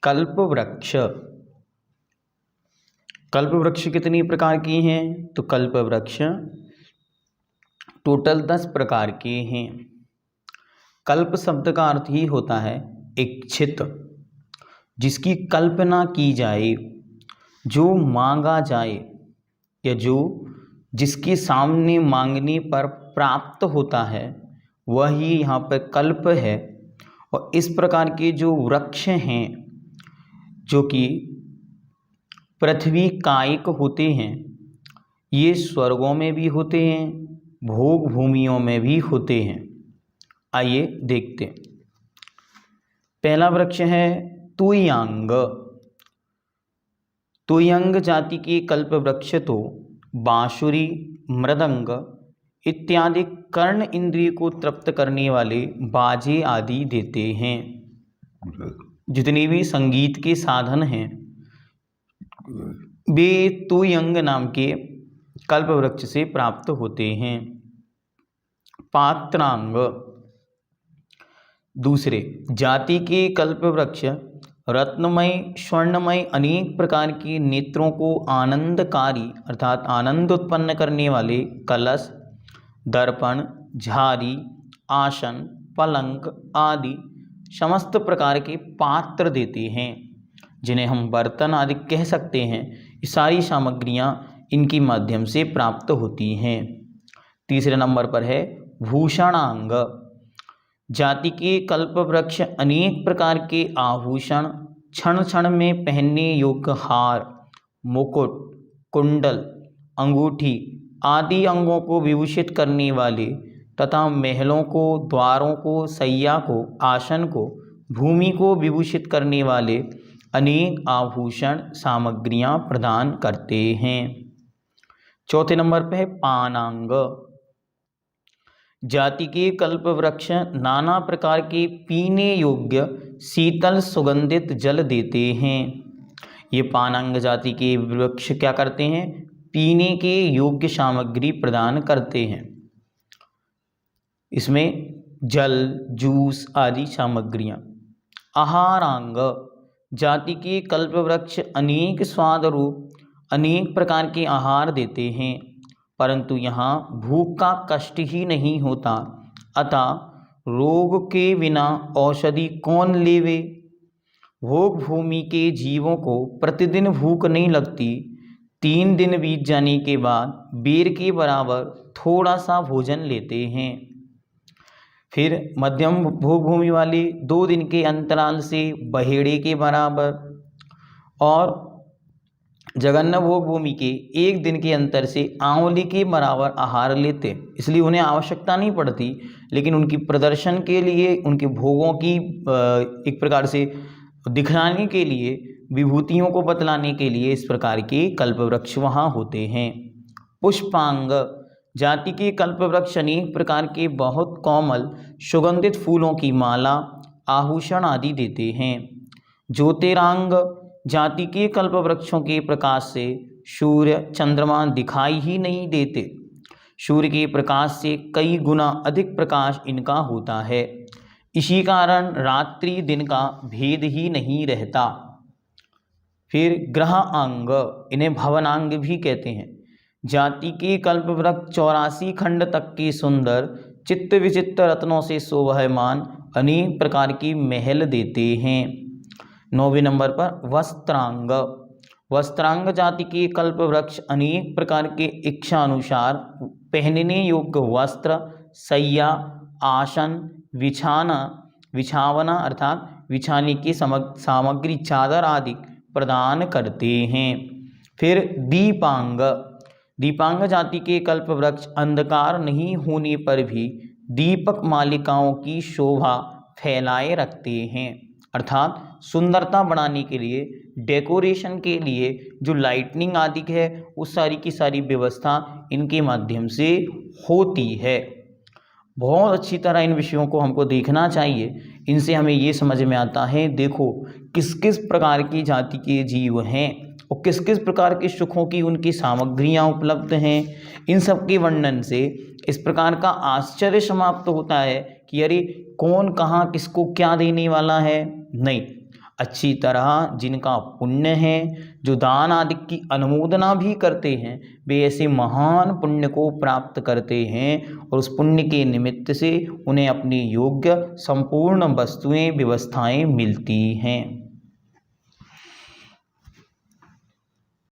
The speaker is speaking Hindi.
कल्प वृक्ष। कल्प वृक्ष कितनी प्रकार के हैं? तो कल्प वृक्ष टोटल 10 प्रकार के हैं। कल्प शब्द का अर्थ ही होता है इच्छित, जिसकी कल्पना की जाए, जो मांगा जाए या जो जिसके सामने मांगने पर प्राप्त होता है, वही यहाँ पर कल्प है। और इस प्रकार के जो वृक्ष हैं जो कि पृथ्वी कायिक होते हैं, ये स्वर्गों में भी होते हैं, भोग भूमियों में भी होते हैं। आइए देखते हैं। पहला वृक्ष है तुयंग। तुयंग जाति के कल्प वृक्ष तो बांसुरी, मृदंग इत्यादि कर्ण इंद्रिय को तृप्त करने वाले बाजे आदि देते हैं। जितने भी संगीत के साधन हैं वे तुयंग नाम के कल्प वृक्ष से प्राप्त होते हैं। पात्रांग दूसरे जाति के कल्प वृक्ष रत्नमय, स्वर्णमय अनेक प्रकार के नेत्रों को आनंदकारी अर्थात आनंद उत्पन्न करने वाले कलश, दर्पण, झारी, आसन, पलंग आदि समस्त प्रकार के पात्र देते हैं, जिन्हें हम बर्तन आदि कह सकते हैं। ये सारी सामग्रियां इनके माध्यम से प्राप्त होती हैं। तीसरे नंबर पर है भूषणांग। जाति के कल्प वृक्ष अनेक प्रकार के आभूषण, क्षण क्षण में पहनने योग्य हार, मुकुट, कुंडल, अंगूठी आदि अंगों को विभूषित करने वाले तथा महलों को, द्वारों को, शैया को, आसन को, भूमि को विभूषित करने वाले अनेक आभूषण सामग्रियां प्रदान करते हैं। चौथे नंबर पर है पानांग। जाति के कल्प वृक्ष नाना प्रकार के पीने योग्य शीतल सुगंधित जल देते हैं। ये पानांग जाति के वृक्ष क्या करते हैं? पीने के योग्य सामग्री प्रदान करते हैं। इसमें जल, जूस आदि सामग्रियां। आहारांग जाति के कल्प वृक्ष अनेक स्वाद रूप अनेक प्रकार के आहार देते हैं, परंतु यहाँ भूख का कष्ट ही नहीं होता, अतः रोग के बिना औषधि कौन लेवे। भोग भूमि के जीवों को प्रतिदिन भूख नहीं लगती। 3 दिन बीत जाने के बाद बेर के बराबर थोड़ा सा भोजन लेते हैं। फिर मध्यम भोग भूमि वाले 2 दिन के अंतराल से बहेड़े के बराबर और जघन्य भोग भूमि के 1 दिन के अंतर से आंवली के बराबर आहार लेते, इसलिए उन्हें आवश्यकता नहीं पड़ती, लेकिन उनकी प्रदर्शन के लिए, उनके भोगों की एक प्रकार से दिखलाने के लिए, विभूतियों को बतलाने के लिए इस प्रकार के कल्प वृक्ष वहाँ होते हैं। पुष्पांग जाति के कल्प वृक्ष अनेक प्रकार के बहुत कोमल सुगंधित फूलों की माला, आभूषण आदि देते हैं। ज्योतिरांग जाति के कल्प वृक्षों के प्रकाश से सूर्य, चंद्रमा दिखाई ही नहीं देते। सूर्य के प्रकाश से कई गुना अधिक प्रकाश इनका होता है। इसी कारण रात्रि दिन का भेद ही नहीं रहता। फिर ग्रह अंग, इन्हें भवनांग भी कहते हैं। जाति के कल्प वृक्ष 84 खंड तक के सुंदर चित्त विचित्र रत्नों से शोभायमान अनेक प्रकार की महल देते हैं। 9वें नंबर पर वस्त्रांग। वस्त्रांग जाति के कल्प वृक्ष अनेक प्रकार के इच्छा अनुसार पहनने योग्य वस्त्र, शैया, आसन, बिछावना अर्थात बिछाने की सामग्री, चादर आदि प्रदान करते हैं। फिर दीपांग। दीपांग जाति के कल्प वृक्ष अंधकार नहीं होने पर भी दीपक मालिकाओं की शोभा फैलाए रखते हैं, अर्थात सुंदरता बढ़ाने के लिए, डेकोरेशन के लिए जो लाइटनिंग आदि है उस सारी की सारी व्यवस्था इनके माध्यम से होती है। बहुत अच्छी तरह इन विषयों को हमको देखना चाहिए। इनसे हमें ये समझ में आता है, देखो किस किस प्रकार की जाति के जीव हैं और किस किस प्रकार के सुखों की उनकी सामग्रियां उपलब्ध हैं। इन सब के वर्णन से इस प्रकार का आश्चर्य समाप्त होता है कि अरे कौन कहाँ किसको क्या देने वाला है। नहीं, अच्छी तरह जिनका पुण्य है, जो दान आदि की अनुमोदना भी करते हैं, वे ऐसे महान पुण्य को प्राप्त करते हैं और उस पुण्य के निमित्त से उन्हें अपनी योग्य संपूर्ण वस्तुएं व्यवस्थाएं मिलती हैं।